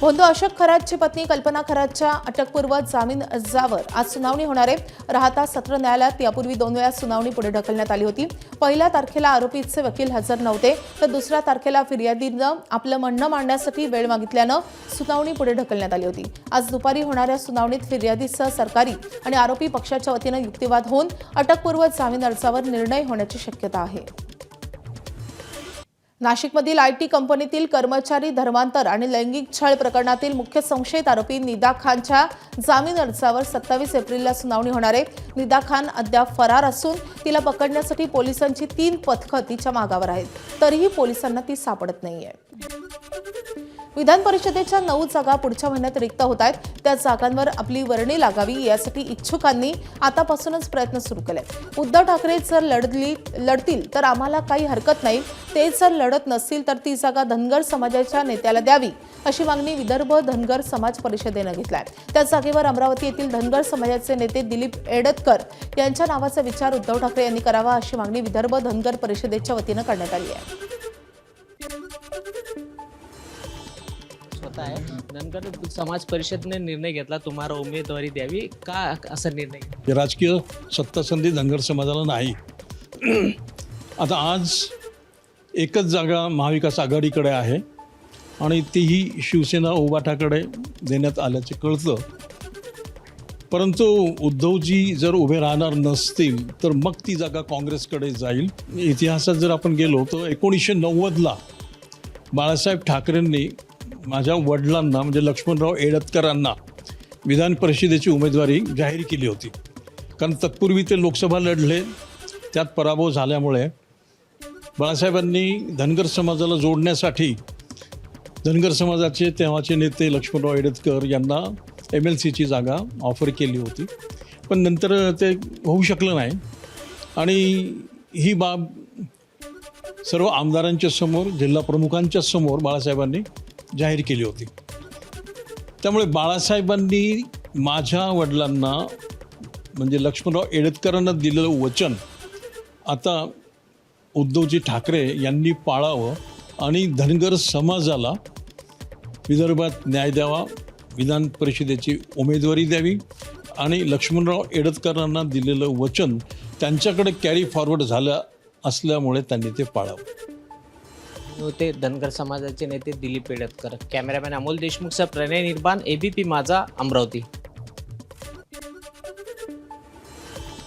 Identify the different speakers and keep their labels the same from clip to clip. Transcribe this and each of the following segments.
Speaker 1: भोंदो अशोक खरातची पत्नी कल्पना खरातच्या अटकपूर्व जामीन अर्जावर आज सुनावणी होणार आहे। राहता सत्र न्यायालयात यापूर्वी 2 वेळा सुनावणी पुढे ढकलण्यात आली होती। पहिल्या तारखेला आरोपीचे वकील हजर नव्हते, तर दुसऱ्या तारखेला फिर्यादीनं आपलं म्हणणं मांडण्यासाठी वेळ मागितल्यानं सुनावणी पुढे ढकलण्यात आली होती। आज दुपारी होणाऱ्या सुनावणीत फिर्यादीसह सरकारी आणि आरोपी पक्षाच्या वतीनं युक्तिवाद होऊन अटकपूर्व जामीन अर्जावर निर्णय होण्याची शक्यता आहे। नाशिकमधील आयटी कंपनीतील कर्मचारी धर्मांतर आणि लैंगिक छळ प्रकरणातील मुख्य संशयित आरोपी निदा खानच्या जामीन अर्जावर 27 एप्रिलला सुनावणी होणार आहे। निदा खान अद्याप फरार असून तिला पकडण्यासाठी पोलिसांची 3 पथकं तिच्या मागावर आहेत, तरीही पोलिसांना ती सापडत नाहीये। विधान परिषदेच्या 9 जागा पुढच्या महिन्यात रिक्त होत आहेत। त्या जागांवर आपली वर्णी लागावी यासाठी इच्छुकांनी आतापासूनच प्रयत्न सुरू केले। उद्धव ठाकरे जर लढतील तर आम्हाला काही हरकत नाही, ते जर लढत नसतील तर ती जागा धनगर समाजाच्या नेत्याला द्यावी अशी मागणी विदर्भ धनगर समाज परिषदेने घेतली आहे। त्या जागेवर अमरावती येथील धनगर समाजाचे नेते दिलीप एडतकर यांच्या नावाचा विचार उद्धव ठाकरे यांनी करावा अशी मागणी विदर्भ धनगर परिषदेच्या वतीने करण्यात आली आहे।
Speaker 2: धनगर समाज परिषदेने निर्णय घेतला तुम्हाला उमेदवारी द्यावी का, असा निर्णय?
Speaker 3: राजकीय सत्ता संधी धनगर समाजाला नाही। आता आज एकच जागा महाविकास आघाडीकडे आहे आणि तीही शिवसेना उभाटाकडे देण्यात आल्याचे कळतं, परंतु उद्धवजी जर उभे राहणार नसतील तर मग ती जागा काँग्रेसकडे जाईल। इतिहासात जर आपण गेलो तर 1990ला बाळासाहेब ठाकरेंनी माझ्या वडिलांना म्हणजे लक्ष्मणराव एडतकरांना विधान परिषदेची उमेदवारी जाहीर केली होती, कारण तत्पूर्वी ते लोकसभा लढले, त्यात पराभव झाल्यामुळे बाळासाहेबांनी धनगर समाजाला जोडण्यासाठी धनगर समाजाचे तेव्हाचे नेते लक्ष्मणराव एडतकर यांना MLCची जागा ऑफर केली होती, पण नंतर ते होऊ शकलं नाही आणि ही बाब सर्व आमदारांच्या समोर, जिल्हा प्रमुखांच्या समोर बाळासाहेबांनी जाहीर केली होती। त्यामुळे बाळासाहेबांनी माझ्या वडिलांना म्हणजे लक्ष्मणराव एडतकरांना दिलेलं वचन आता उद्धवजी ठाकरे यांनी पाळावं आणि धनगर समाजाला विदर्भात न्याय द्यावा, विधान परिषदेची उमेदवारी द्यावी आणि लक्ष्मणराव एडतकरांना दिलेलं वचन त्यांच्याकडे कॅरी फॉरवर्ड झालं असल्यामुळे त्यांनी ते पाळावं।
Speaker 2: होते धनगर समाजाचे नेते दिलीप एडतकर। कॅमेरामॅन अमोल देशमुखचा प्रणय निर्माण, ABP माझा, अमरावती।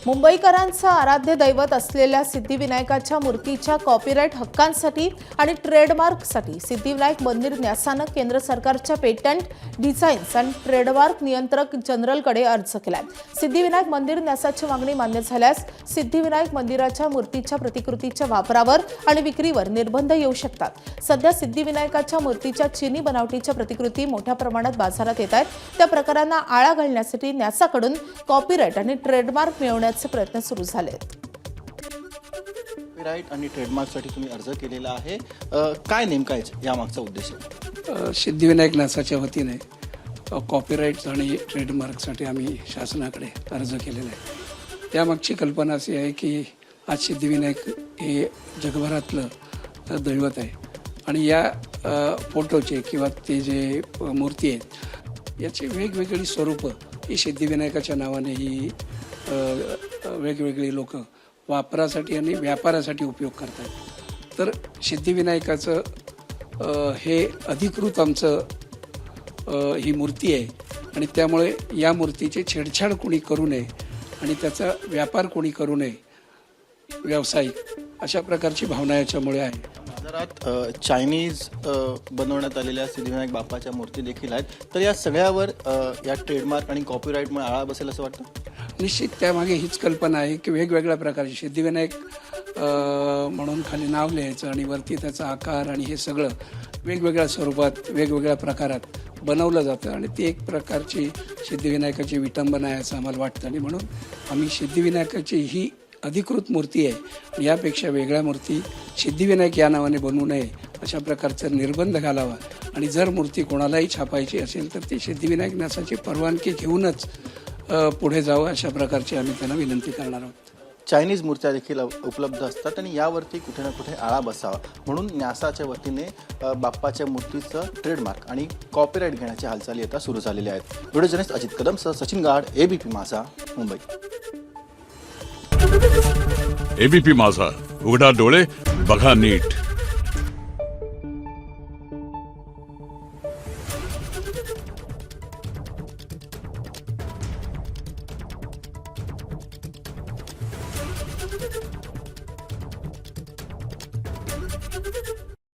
Speaker 1: मुंबईकरांचं आराध्य दैवत असलेल्या सिद्धिविनायकाच्या मूर्तीच्या कॉपीराईट हक्कांसाठी आणि ट्रेडमार्कसाठी सिद्धिविनायक मंदिर न्यासानं केंद्र सरकारच्या पेटंट, डिझाईन्स आणि ट्रेडमार्क नियंत्रक जनरलकडे अर्ज केलाय। सिद्धिविनायक मंदिर न्यासाची मागणी मान्य झाल्यास सिद्धिविनायक मंदिराच्या मूर्तीच्या प्रतिकृतीच्या वापरावर आणि विक्रीवर निर्बंध येऊ शकतात। सध्या सिद्धिविनायकाच्या मूर्तीच्या चीनी बनावटीच्या प्रतिकृती मोठ्या प्रमाणात बाजारात येत आहेत। त्या प्रकारांना आळा घालण्यासाठी न्यासाकडून कॉपीराईट आणि ट्रेडमार्क मिळवण्याचे प्रयत्न सुरू झालेत।
Speaker 4: कॉपीराईट आणि ट्रेडमार्कसाठी तुम्ही अर्ज केलेला आहे, काय नेमका यामागचा उद्देश आहे?
Speaker 5: सिद्धिविनायक न्यासाच्या वतीने कॉपीराईट्स आणि ट्रेडमार्कसाठी आम्ही शासनाकडे अर्ज केलेला आहे। त्यामागची कल्पना अशी आहे की आज सिद्धिविनायक हे जगभरातलं दैवत आहे आणि या फोटोचे किंवा ते जे मूर्ती आहेत याची वेगवेगळी स्वरूपं ही सिद्धिविनायकाच्या नावाने ही वेगवेगळी लोक वापरासाठी आणि व्यापारासाठी उपयोग करतात। तर सिद्धिविनायकाचं हे अधिकृत आमचं ही मूर्ती आहे आणि त्यामुळे या मूर्तीची छेडछाड कोणी करू नये आणि त्याचा व्यापार कोणी करू नये, व्यावसायिक अशा प्रकारची भावना याच्यामुळे आहे।
Speaker 4: बाजारात चायनीज बनवण्यात आलेल्या सिद्धिविनायक बाप्पाच्या मूर्ती देखील आहेत, तर या सगळ्यावर या ट्रेडमार्क आणि कॉपीराईटमुळे आळा बसेल असं वाटतं?
Speaker 5: निश्चित त्यामागे हीच कल्पना आहे की वेगवेगळ्या प्रकारची सिद्धिविनायक म्हणून खाली नाव लिहायचं आणि वरती त्याचा आकार आणि हे सगळं वेगवेगळ्या स्वरूपात वेगवेगळ्या प्रकारात बनवलं जातं आणि ती एक प्रकारची सिद्धिविनायकाची विटंबना आहे असं आम्हाला वाटतं आणि म्हणून आम्ही सिद्धिविनायकाची ही अधिकृत मूर्ती आहे आणि यापेक्षा वेगळ्या मूर्ती सिद्धिविनायक या नावाने बनवू नये अशा प्रकारचा निर्बंध घालावा आणि जर मूर्ती कोणालाही छापायची असेल तर ती सिद्धिविनायक न्यासाची परवानगी घेऊनच पुढे जावं अशा प्रकारची आम्ही त्यांना विनंती करणार आहोत।
Speaker 4: चायनीज मूर्त्या देखील उपलब्ध असतात आणि यावरती कुठे ना कुठे आळा बसावा म्हणून न्यासाच्या वतीने बाप्पाच्या मूर्तीचं ट्रेडमार्क आणि कॉपीराईट घेण्याच्या हालचाली आता सुरू झालेल्या आहेत. व्हिडिओ जर्नलिस्ट अजित कदमसह सचिन गाड, एबीपी माझा, मुंबई.
Speaker 6: एबीपी माझा, उघडा डोळे बघा नीट.